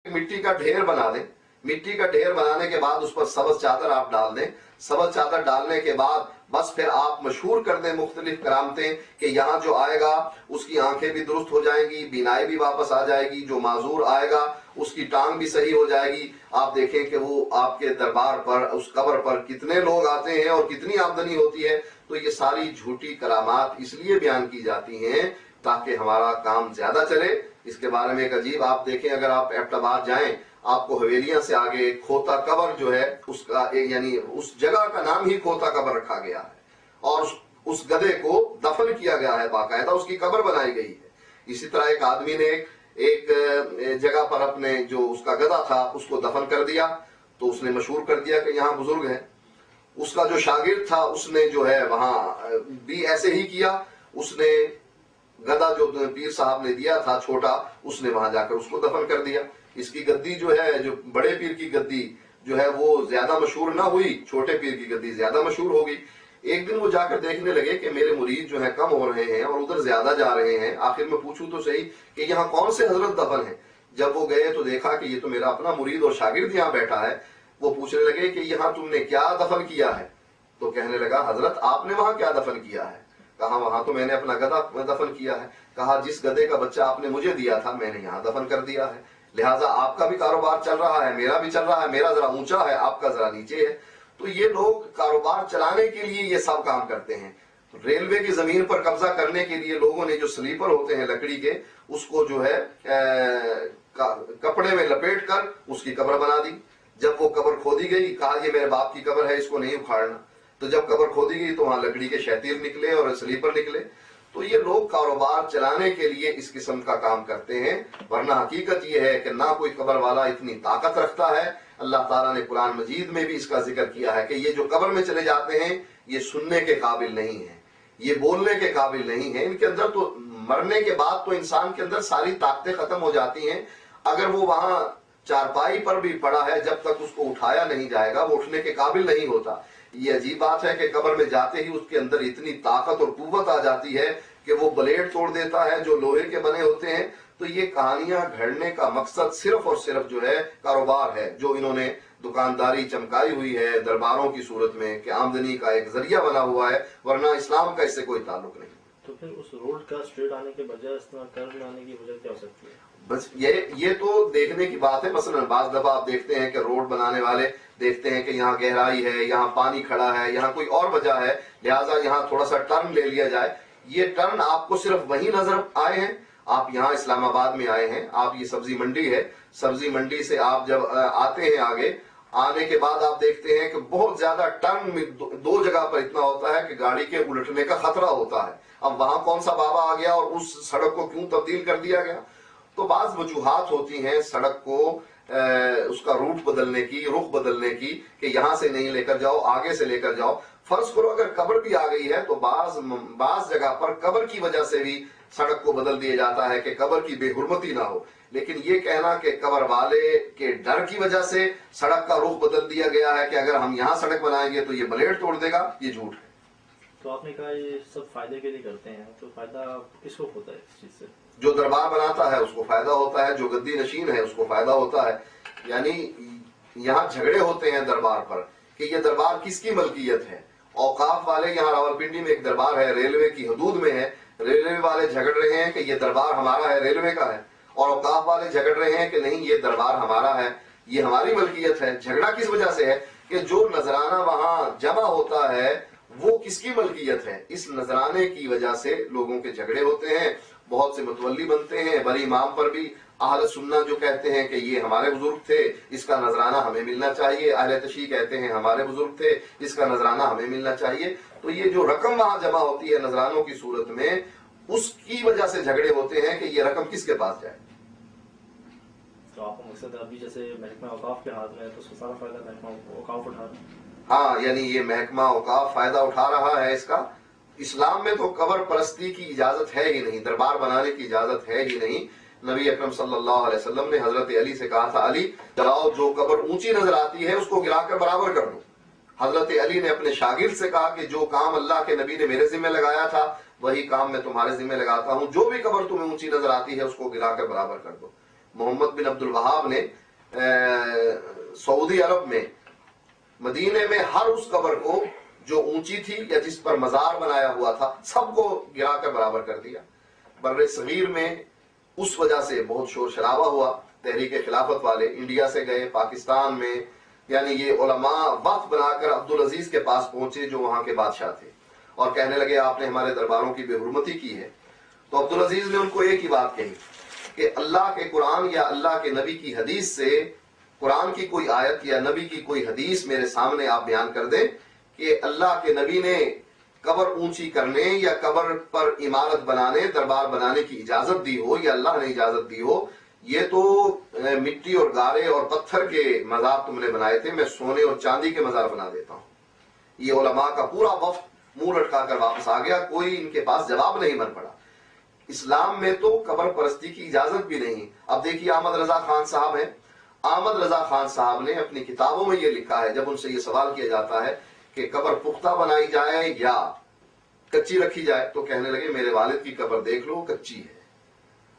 मिट्टी का ढेर बना दें। मिट्टी का ढेर बनाने के बाद उस पर सब्ज चादर आप डाल दें। सब्ज चादर डालने के बाद बस फिर आप मशहूर कर दें मुख्तलिफ करामतें कि यहाँ जो आएगा उसकी आंखें भी दुरुस्त हो जाएंगी, बीनाई भी वापस आ जाएगी, जो माजूर आएगा उसकी टांग भी सही हो जाएगी। आप देखें कि वो आपके दरबार पर, उस कब्र पर कितने लोग आते हैं और कितनी आमदनी होती है। तो ये सारी झूठी करामात इसलिए बयान की जाती हैं ताकि हमारा काम ज्यादा चले। इसके बारे में एक अजीब आप देखें, अगर आप एबटाबाद जाएं, आपको हवेलियां से आगे खोता कब्र जो है उसका यानी उस जगह का नाम ही खोता कब्र रखा गया है और उस गधे को दफन किया गया है, बाकायदा उसकी कब्र बनाई गई है। इसी तरह एक आदमी ने एक जगह पर अपने जो उसका गधा था उसको दफन कर दिया, तो उसने मशहूर कर दिया कि यहाँ बुजुर्ग है। उसका जो शागिर्द था उसने जो है वहां भी ऐसे ही किया, उसने गधा जो पीर साहब ने दिया था छोटा, उसने वहां जाकर उसको दफन कर दिया। इसकी गद्दी जो है, जो बड़े पीर की गद्दी जो है वो ज्यादा मशहूर ना हुई, छोटे पीर की गद्दी ज्यादा मशहूर हो गई। एक दिन वो जाकर देखने लगे कि मेरे मुरीद जो है कम हो रहे हैं और उधर ज्यादा जा रहे हैं, आखिर में पूछूं तो सही कि यहाँ कौन से हजरत दफन है। जब वो गए तो देखा कि ये तो मेरा अपना मुरीद और शागिर्द यहाँ बैठा है। वो पूछने लगे कि यहाँ तुमने क्या दफन किया है। तो कहने लगा, हजरत आपने वहां क्या दफन किया है। कहा, वहां तो मैंने अपना गधा दफन किया है। कहा, जिस गधे का बच्चा आपने मुझे दिया था मैंने यहाँ दफन कर दिया है, लिहाजा आपका भी कारोबार चल रहा है, मेरा भी चल रहा है, मेरा जरा ऊंचा है, आपका जरा नीचे है। तो ये लोग कारोबार चलाने के लिए ये सब काम करते हैं। रेलवे की जमीन पर कब्जा करने के लिए लोगों ने जो स्लीपर होते हैं लकड़ी के, उसको जो है कपड़े में लपेट कर उसकी कब्र बना दी। जब वो कब्र खोदी गई, कहा ये मेरे बाप की कब्र है, इसको नहीं उखाड़ना। तो जब कब्र खोदी गई तो वहां लकड़ी के शैतीर निकले और स्लीपर निकले। तो ये लोग कारोबार चलाने के लिए इस किस्म का काम करते हैं, वरना हकीकत ये है कि ना कोई कब्र वाला इतनी ताकत रखता है। अल्लाह ताला ने कुरान मजीद में भी इसका जिक्र किया है कि ये जो कब्र में चले जाते हैं ये सुनने के काबिल नहीं है, ये बोलने के काबिल नहीं है। इनके अंदर तो मरने के बाद तो इंसान के अंदर सारी ताकतें खत्म हो जाती हैं। अगर वो वहां चारपाई पर भी पड़ा है, जब तक उसको उठाया नहीं जाएगा वो उठने के काबिल नहीं होता। ये अजीब बात है कि कब्र में जाते ही उसके अंदर इतनी ताकत और कुव्वत आ जाती है कि वो ब्लेड तोड़ देता है जो लोहे के बने होते हैं। तो ये कहानियां घड़ने का मकसद सिर्फ और सिर्फ जो है कारोबार है, जो इन्होंने दुकानदारी चमकाई हुई है दरबारों की सूरत में कि आमदनी का एक जरिया बना हुआ है, वरना इस्लाम का इससे कोई ताल्लुक नहीं। तो फिर उस रोड का स्ट्रेट आने के बजाय इस तरह कर्व आने की वजह क्या हो सकती है? बस ये तो देखने की बात है। मसलन बाज दफा आप देखते हैं कि रोड बनाने वाले देखते हैं कि यहाँ गहराई है, यहाँ पानी खड़ा है, यहाँ कोई और वजह है, लिहाजा यहाँ थोड़ा सा टर्न ले लिया जाए। ये टर्न आपको सिर्फ वही नजर आए हैं, आप यहाँ इस्लामाबाद में आए हैं, आप ये सब्जी मंडी है, सब्जी मंडी से आप जब आते हैं आगे आने के बाद आप देखते हैं कि बहुत ज्यादा टर्न में दो जगह पर इतना होता है कि गाड़ी के उलटने का खतरा होता है। अब वहां कौन सा बाबा आ गया और उस सड़क को क्यों तब्दील कर दिया गया। तो बाज वजूहात होती हैं सड़क को उसका रूट बदलने की, रुख बदलने की, कि यहां से नहीं लेकर जाओ, आगे से लेकर जाओ। फर्ज करो अगर कब्र भी आ गई है तो बाज जगह पर कब्र की वजह से भी सड़क को बदल दिया जाता है कि कब्र की बेहुरमती ना हो। लेकिन ये कहना कि कब्र वाले के डर की वजह से सड़क का रुख बदल दिया गया है कि अगर हम यहाँ सड़क बनाएंगे तो ये ब्लेड तोड़ देगा, ये झूठ है। तो आपने कहा ये सब फायदे के लिए करते हैं, तो फायदा किसको होता है इस चीज से? जो दरबार बनाता है उसको फायदा होता है, जो गद्दी नशीन है उसको फायदा होता है। यानी यहाँ झगड़े होते हैं दरबार पर कि ये दरबार किसकी मलकियत है। औकाफ वाले, यहाँ रावलपिंडी में एक दरबार है, रेलवे की हदूद में है, रेलवे वाले झगड़ रहे हैं कि ये दरबार हमारा है, रेलवे का है, और औकाफ वाले झगड़ रहे हैं कि नहीं ये दरबार हमारा है, ये हमारी मलकियत है। झगड़ा किस वजह से है कि जो नजराना वहां जमा होता है वो किसकी मलकियत है। इस नजराने की वजह से लोगों के झगड़े होते हैं, बहुत से मतवल्ली बनते हैं। बड़ी इमाम पर भी अहले सुन्ना जो कहते हैं कि ये हमारे बुजुर्ग थे, इसका नजराना हमें मिलना चाहिए। अहले तशी कहते हैं हमारे बुजुर्ग थे, इसका नजराना हमें मिलना चाहिए। तो ये जो रकम वहां जमा होती है नजरानों की सूरत में, उसकी वजह से झगड़े होते हैं कि ये रकम किसके पास जाए। तो आपका मकसद अभी जैसे महकमा औकाफ के हाथ में है तो उसका सारा फायदा महकमा औकाफ उठा रहा है। हाँ, यानी ये महकमा औकाफ फायदा उठा रहा है इसका। इस्लाम में तो कब्र परस्ती की इजाजत है ही नहीं, दरबार बनाने की इजाजत है ही नहीं। नबी अकरम सल्लल्लाहु अलैहि वसल्लम ने हजरत अली से कहा था, अली चलाओ जो कब्र ऊंची नजर आती है उसको गिराकर बराबर कर दो। हजरत अली ने अपने शागिर्द से कहा कि जो काम अल्लाह के नबी ने मेरे जिम्मे लगाया था वही काम मैं तुम्हारे जिम्मे लगाता हूँ, जो भी कब्र तुम्हें ऊंची नजर आती है उसको गिराकर बराबर कर दो। मोहम्मद बिन अब्दुल वहाब ने सऊदी अरब में मदीने में हर उस कब्र को जो ऊंची थी या जिस पर मजार बनाया हुआ था सबको गिराकर बराबर कर दिया। बर्रे सगीर में उस वजह से बहुत शोर शराबा हुआ। तहरीक खिलाफत वाले इंडिया से गए पाकिस्तान में, यानी ये उलमा वक्त बनाकर अब्दुल अजीज के पास पहुंचे जो वहां के बादशाह थे, और कहने लगे आपने हमारे दरबारों की बेहुरमती की है। तो अब्दुल अजीज ने उनको एक ही बात कही कि अल्लाह के कुरान या अल्लाह के नबी की हदीस से, कुरान की कोई आयत या नबी की कोई हदीस मेरे सामने आप बयान कर दें कि अल्लाह के नबी ने कब्र ऊंची करने या कब्र पर इमारत बनाने, दरबार बनाने की इजाजत दी हो या अल्लाह ने इजाजत दी हो। ये तो मिट्टी और गारे और पत्थर के मजार तुमने बनाए थे, मैं सोने और चांदी के मजार बना देता हूँ। ये उलमा का पूरा वफ्द मुंह लटका कर वापस आ गया, कोई इनके पास जवाब नहीं बन पड़ा। इस्लाम में तो कब्र परस्ती की इजाजत भी नहीं। अब देखिए अहमद रजा खान साहब हैं, अहमद रजा खान साहब ने अपनी किताबों में ये लिखा है, जब उनसे ये सवाल किया जाता है कि कब्र पुख्ता बनाई जाए या कच्ची रखी जाए, तो कहने लगे मेरे वालिद की कब्र देख लो कच्ची है।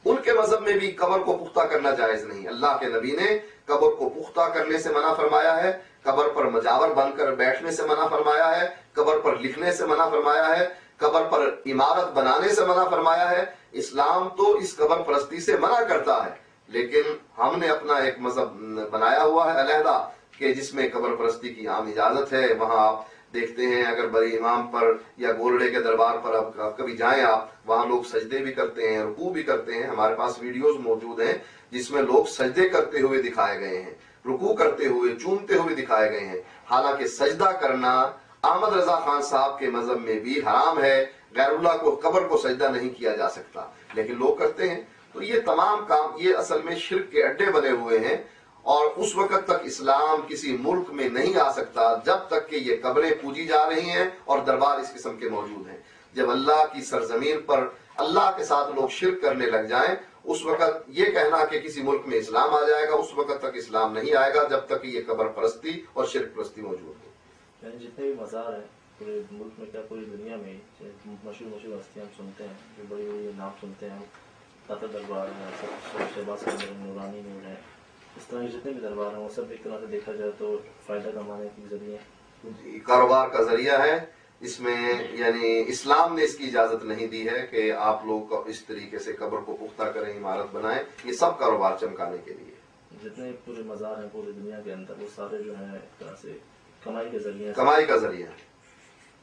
उनके मजहब में भी कब्र को पुख्ता करना जायज नहीं। अल्लाह के नबी ने कब्र को पुख्ता करने से मना फरमाया है, कब्र पर मजावर बनकर बैठने से मना फरमाया है, कब्र पर लिखने से मना फरमाया है, कब्र पर इमारत बनाने से मना फरमाया है। इस्लाम तो इस कब्र परस्ती से मना करता है, लेकिन हमने अपना एक मजहब बनाया हुआ है अलहदा कि जिसमें कब्र परस्ती की आम इजाजत है। वहां आप देखते हैं अगर बड़े इमाम पर या गोरडे के दरबार पर अब कभी जाएं आप, वहां लोग सजदे भी करते हैं, रुकू भी करते हैं। हमारे पास वीडियोस मौजूद हैं जिसमें लोग सजदे करते हुए दिखाए गए हैं, रुकू करते हुए, चूमते हुए दिखाए गए हैं। हालांकि सजदा करना अहमद रजा खान साहब के मजहब में भी हराम है। गैरुल्लाह को, कब्र को सजदा नहीं किया जा सकता, लेकिन लोग करते हैं। तो ये तमाम काम ये असल में शिर्क के अड्डे बने हुए हैं, और उस वक्त तक इस्लाम किसी मुल्क में नहीं आ सकता जब तक कि ये कब्रें पूजी जा रही हैं और दरबार इस किस्म के मौजूद हैं। जब अल्लाह की सरजमीन पर अल्लाह के साथ लोग शिर्क करने लग जाएं, उस वक्त ये कहना कि किसी मुल्क में इस्लाम आ जाएगा, उस वक्त तक इस्लाम नहीं आएगा जब तक ये कब्र परस्ती और शिर्क परस्ती मौजूद हो। यानी जितने भी मज़ार हैं पूरे मुल्क में, क्या पूरी दुनिया में, मशहूर हस्तियाँ हम सुनते हैं, जो बड़ी बड़ी नाम सुनते हैं, ताता दरबार है, शहबाज नूरानी नूर है, इस तरह के जितने भी दरबार हैं वो सब एक तरह से देखा जाए तो फायदा कमाने के जरिए, कारोबार का जरिया है। इसमें यानी इस्लाम ने इसकी इजाजत नहीं दी है कि आप लोग इस तरीके से कब्र को पुख्ता करें, इमारत बनाएं। ये सब कारोबार चमकाने के लिए। जितने पूरे मज़ार हैं पूरी दुनिया के अंदर, वो सारे जो हैं एक तरह से कमाई के जरिए, कमाई का जरिया है।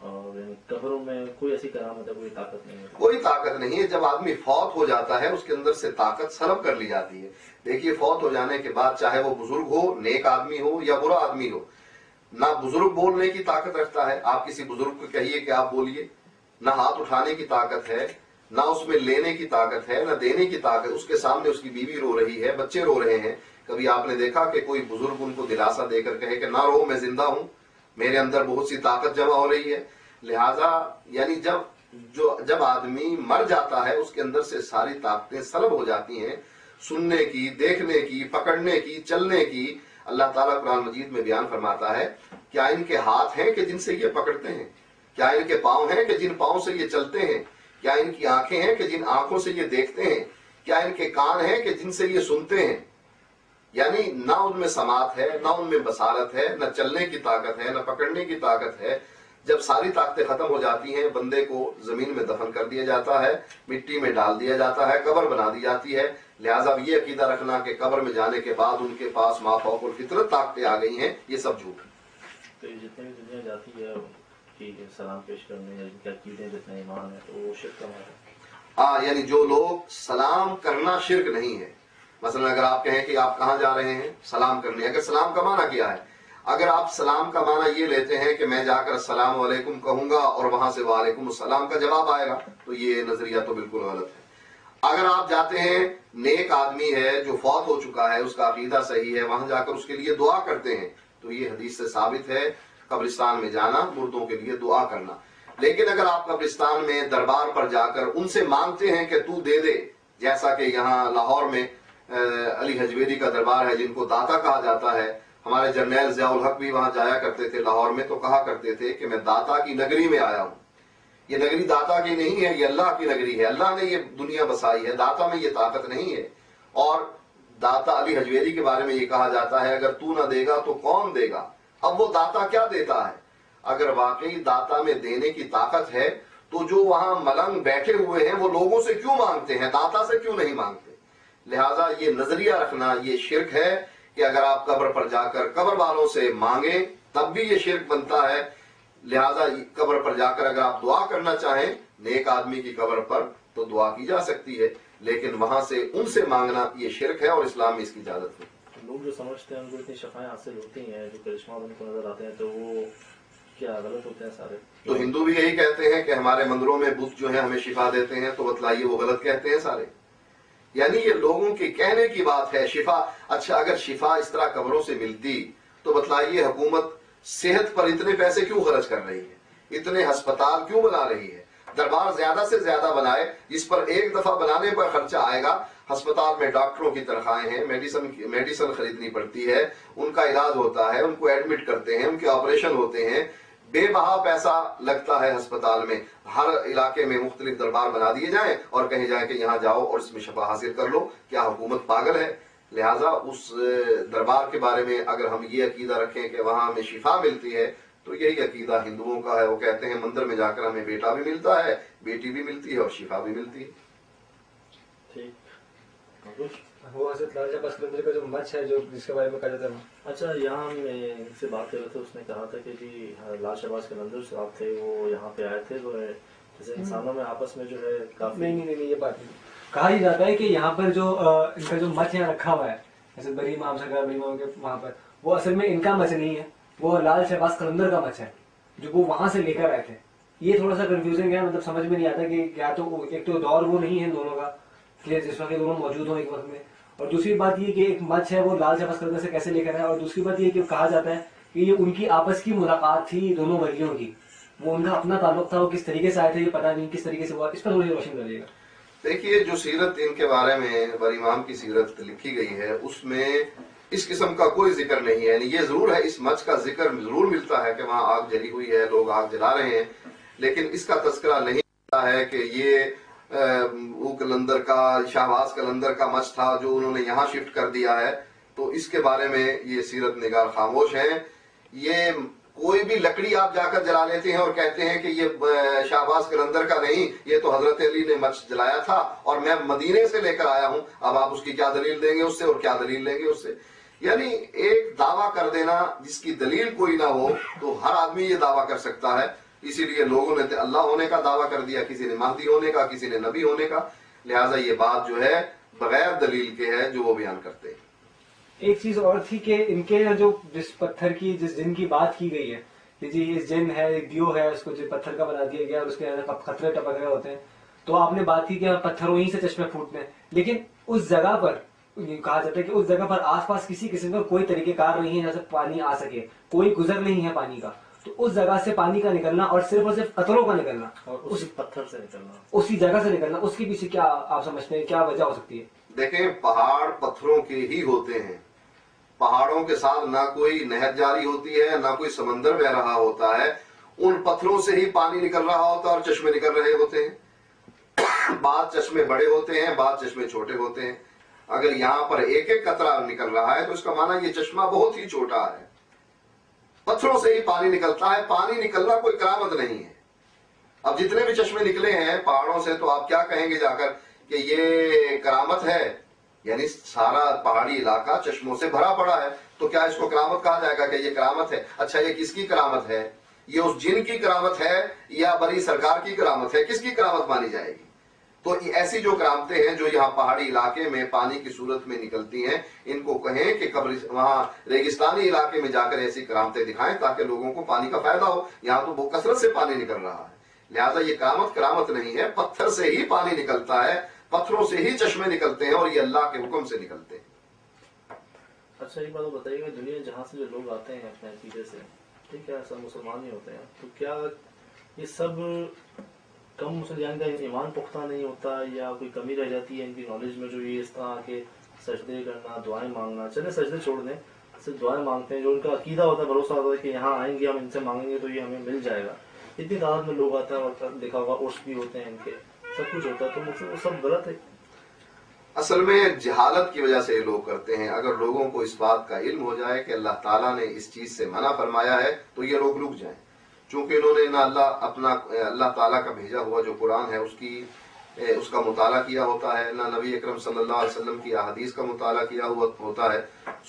और कब्रों में कोई ऐसी करामत है, कोई ताकत नहीं है, कोई ताकत नहीं है। जब आदमी फौत हो जाता है उसके अंदर से ताकत सलब कर ली जाती है। देखिए फौत हो जाने के बाद चाहे वो बुजुर्ग हो, नेक आदमी हो या बुरा आदमी हो, ना बुजुर्ग बोलने की ताकत रखता है। आप किसी बुजुर्ग को कहिए कि आप बोलिए, ना हाथ उठाने की ताकत है, ना उसमें लेने की ताकत है, ना देने की ताकत। उसके सामने उसकी बीवी रो रही है, बच्चे रो रहे हैं। कभी आपने देखा कि कोई बुजुर्ग उनको दिलासा देकर कहे कि ना रो, मैं जिंदा हूं, मेरे अंदर बहुत सी ताकत जमा हो रही है। लिहाजा यानी जब आदमी मर जाता है उसके अंदर से सारी ताकतें सलब हो जाती हैं, सुनने की, देखने की, पकड़ने की, चलने की। अल्लाह ताला कुरान मजीद में बयान फरमाता है, क्या इनके हाथ हैं कि जिनसे ये पकड़ते हैं? क्या इनके पांव हैं कि जिन पांव से ये चलते हैं? क्या इनकी आंखें हैं कि जिन आंखों से ये देखते हैं? क्या इनके कान हैं कि जिनसे ये सुनते हैं? यानी ना उनमें समात है, ना उनमें बसारत है, न चलने की ताकत है, न पकड़ने की ताकत है। जब सारी ताकतें खत्म हो जाती हैं, बंदे को जमीन में दफन कर दिया जाता है, मिट्टी में डाल दिया जाता है, कब्र बना दी जाती है। लिहाजा ये अकीदा रखना कि कब्र में जाने के बाद उनके पास माफौकुल फितरत ताकतें आ गई हैं, ये सब झूठ है। तो जितने भी दुनिया जाती है कि सलाम पेश करने या इनके अकीदे जितने ईमान है, तो वो शिर्क का है। हाँ, यानी जो लोग सलाम करना शिर्क नहीं है। मसलन अगर आप कहें कि आप कहाँ जा रहे हैं सलाम करने, अगर सलाम का माना क्या है, अगर आप सलाम का माना ये लेते हैं कि मैं जाकर अस्सलाम वालेकुम कहूंगा और वहां से वालेकुम अस्सलाम का जवाब आएगा, तो ये नजरिया तो बिल्कुल गलत है। अगर आप जाते हैं, नेक आदमी है जो फौत हो चुका है, उसका अकीदा सही है, वहां जाकर उसके लिए दुआ करते हैं, तो ये हदीस से साबित है कब्रिस्तान में जाना, मुर्दों के लिए दुआ करना। लेकिन अगर आप कब्रिस्तान में दरबार पर जाकर उनसे मांगते हैं कि तू दे दे, जैसा कि यहाँ लाहौर में अली हजवेरी का दरबार है जिनको दाता कहा जाता है। हमारे जर्नैल ज़ियाउल हक भी वहां जाया करते थे लाहौर में, तो कहा करते थे कि मैं दाता की नगरी में आया हूं। ये नगरी दाता की नहीं है, ये अल्लाह की नगरी है, अल्लाह ने ये दुनिया बसाई है, दाता में ये ताकत नहीं है। और दाता अली हजवेरी के बारे में ये कहा जाता है, अगर तू ना देगा तो कौन देगा। अब वो दाता क्या देता है? अगर वाकई दाता में देने की ताकत है तो जो वहां मलंग बैठे हुए हैं वो लोगों से क्यों मांगते हैं, दाता से क्यों नहीं मांगते? लिहाजा ये नजरिया रखना ये शिर्क है कि अगर आप कब्र पर जाकर कब्र वालों से मांगे तब भी ये शिर्क बनता है। लिहाजा कब्र पर जाकर अगर आप दुआ करना चाहें नेक आदमी की कब्र पर तो दुआ की जा सकती है, लेकिन वहां से उनसे मांगना ये शिर्क है और इस्लाम में इसकी इजाजत नहीं। लोग जो समझते हैं उनको इतनी शफाएं हासिल होती हैं, जो करिश्मा उनको नजर आते हैं, तो वो क्या गलत होते हैं सारे? तो हिंदू भी यही कहते हैं कि हमारे मंदिरों में बुत जो है हमें शिफा देते हैं, तो बतलाइए वो गलत कहते हैं सारे? यानी ये लोगों के कहने की बात है शिफा। अच्छा, अगर शिफा इस तरह कब्रों से मिलती तो बतलाइए हुकूमत सेहत पर इतने पैसे क्यों खर्च कर रही है, इतने अस्पताल क्यों बना रही है? दरबार ज्यादा से ज्यादा बनाए, जिस पर एक दफा बनाने पर खर्चा आएगा। अस्पताल में डॉक्टरों की तनख्वाहें हैं, मेडिसिन खरीदनी पड़ती है, उनका इलाज होता है, उनको एडमिट करते हैं, उनके ऑपरेशन होते हैं, बेबहा पैसा लगता है अस्पताल में। हर इलाके में मुख्तलिफ दरबार बना दिए जाएं और कहे जाए कि यहाँ जाओ और इसमें शफा हासिल कर लो। क्या हुकूमत पागल है? लिहाजा उस दरबार के बारे में अगर हम ये अकीदा रखें कि वहां हमें शिफा मिलती है तो यही अकीदा हिंदुओं का है। वो कहते हैं मंदिर में जाकर हमें बेटा भी मिलता है, बेटी भी मिलती है और शिफा भी मिलती है। ठीक, वो हजरत लाल शहबाज कलंदर का जो मच है जो जिसके बारे में कहा जाता है। अच्छा, यहाँ हम इनसे बात कर रहे थे, उसने कहा था कि जी लाल शहबाज कलंदर साहब थे, वो यहाँ पे आए थे, जो है जैसे इंसानों में आपस में जो है काफी नहीं ये बात नहीं। कहा ही जाता है कि यहाँ पर जो इनका जो मच यहाँ रखा हुआ है, जैसे बरी इमाम सरकार बरी इमाम के वहाँ पर, वो असल में इनका मच नहीं है, वो लाल शहबाज कलंदर का मच है जो वो वहां से लेकर आए थे। ये थोड़ा सा कंफ्यूजिंग है, मतलब समझ में नहीं आता कि क्या तो एक तो दौर वो नहीं है दोनों का कि जिस वक्त दोनों मौजूद हो एक वक्त में, और दूसरी बात ये कि एक मच है वो लाल शहबाज कलंदर से कैसे लेकर आए, और दूसरी बात ये कि कहा जाता है कि ये उनकी आपस की मुलाकात थी दोनों वलियों की, वो उनका अपना ताल्लुक था, वो किस तरीके से आए थे ये पता नहीं, किस तरीके से हुआ, इस पर थोड़ी रोशनी करिएगा। देखिए, जो सीरत इनके बारे में बरी इमाम की सीरत लिखी गई है उसमें इस किस्म का कोई जिक्र नहीं है। ये जरूर है, इस मच का जिक्र जरूर मिलता है कि वहां आग जली हुई है, लोग आग जला रहे हैं, लेकिन इसका तस्करा नहीं मिलता है कि ये वो कलंदर का, शहबाज कलंदर का मच था जो उन्होंने यहाँ शिफ्ट कर दिया है। तो इसके बारे में ये सीरत निगार खामोश हैं। ये कोई भी लकड़ी आप जाकर जला लेते हैं और कहते हैं कि ये शहबाज कलंदर का नहीं, ये तो हजरत अली ने मच जलाया था और मैं मदीने से लेकर आया हूं। अब आप उसकी क्या दलील देंगे उससे, और क्या दलील लेंगे उससे? यानी एक दावा कर देना जिसकी दलील कोई ना हो, तो हर आदमी ये दावा कर सकता है। इसीलिए लोगों ने अल्लाह होने का दावा कर दिया, किसी ने महदी होने का, किसी ने नबी होने का। लिहाजा ये बात जो है बगैर दलील के है जो वो बयान करते हैं। एक चीज और थी कि इनके जो जिस पत्थर की, जिस जिन की बात की गई है कि जी इस जिन है, एक दियो है, उसको जो पत्थर का बना दिया गया और उसके अंदर खतरे टपक रहे होते हैं, तो आपने बात की कि पत्थरों ही से चश्मे फूटते हैं, लेकिन उस जगह पर कहा जाता है कि उस जगह पर आसपास किसी किस्म का कोई तरीकेकार नहीं है जहाँ से पानी आ सके, कोई गुजर नहीं है पानी का, तो उस जगह से पानी का निकलना और सिर्फ कतरों का निकलना और उसी पत्थर से निकलना, उसी जगह से निकलना, उसके पीछे क्या आप समझते हैं, क्या वजह हो सकती है? देखें, पहाड़ पत्थरों के ही होते हैं। पहाड़ों के साथ ना कोई नहर जारी होती है, ना कोई समंदर बह रहा होता है। उन पत्थरों से ही पानी निकल रहा होता है और चश्मे निकल रहे होते हैं। बाद चश्मे बड़े होते हैं, बाद चश्मे छोटे होते हैं। अगर यहाँ पर एक एक कतरा निकल रहा है तो इसका माना ये चश्मा बहुत ही छोटा है। पत्थरों से ही पानी निकलता है। पानी निकलना कोई करामत नहीं है। अब जितने भी चश्मे निकले हैं पहाड़ों से, तो आप क्या कहेंगे जाकर कि ये करामत है? यानी सारा पहाड़ी इलाका चश्मों से भरा पड़ा है, तो क्या इसको करामत कहा जाएगा कि ये करामत है? अच्छा, ये किसकी करामत है? ये उस जिन की करामत है या बड़ी सरकार की करामत है? किसकी करामत मानी जाएगी? तो ऐसी जो करामतें हैं जो यहाँ पहाड़ी इलाके में पानी की सूरत में निकलती हैं, इनको कहें कि वहां रेगिस्तानी इलाके में जाकर ऐसी करामतें दिखाएं ताकि लोगों को पानी का फायदा हो। यहाँ तो बहुत कसरत से पानी निकल रहा है। लिहाजा ये करामत नहीं है, पत्थर से ही पानी निकलता है, पत्थरों से ही चश्मे निकलते हैं और ये अल्लाह के हुक्म से निकलते हैं। अच्छा, एक बात बताइएगा, दुनिया जहाँ से जो लोग आते हैं अपने अकीदे से, ठीक है, सब मुसलमान ही होते हैं, तो क्या ये सब कम मुसलमान का ईमान पुख्ता नहीं होता या कोई कमी रह जाती है इनकी नॉलेज में, जो ये इस तरह के सजदे करना, दुआएं मांगना, चले सजदे छोड़ दें, सिर्फ दुआएं मांगते हैं, जो उनका अकीदा होता है, भरोसा होता है कि यहाँ आएंगे हम, इनसे मांगेंगे तो ये हमें मिल जाएगा। इतनी तादाद में लोग आते हैं और देखा होगा उर्स भी होते हैं इनके, सब कुछ होता है, तो मुझसे वो सब गलत है। اصل میں جہالت کی وجہ سے یہ لوگ کرتے ہیں. اگر لوگوں کو اس بات کا علم ہو جائے کہ اللہ تعالیٰ نے اس چیز سے منع فرمایا ہے تو یہ لوگ رک جائیں. چونکہ انہوں نے نہ اللہ تعالیٰ کا بھیجا ہوا جو قرآن ہے اس کا مطالعہ کیا ہوتا ہے، نہ نبی اکرم صلی اللہ علیہ وسلم کی احادیث کا مطالعہ کیا ہوا ہوتا ہے.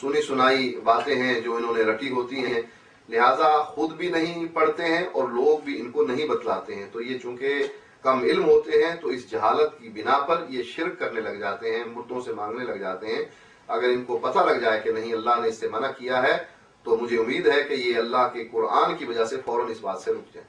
سنی سنائی باتیں ہیں جو انہوں نے رٹی ہوتی ہیں، لہٰذا خود بھی نہیں پڑھتے ہیں اور لوگ بھی ان کو نہیں بتلاتے ہیں. تو یہ چونکہ کم علم ہوتے ہیں تو اس جہالت کی بنا پر یہ شرک کرنے لگ جاتے ہیں، مردوں سے مانگنے لگ جاتے ہیں. اگر ان کو پتہ لگ جائے کہ نہیں اللہ نے اس سے منع کیا ہے تو مجھے امید ہے کہ یہ اللہ کے قرآن کی وجہ سے فوراً اس بات سے رک جائیں.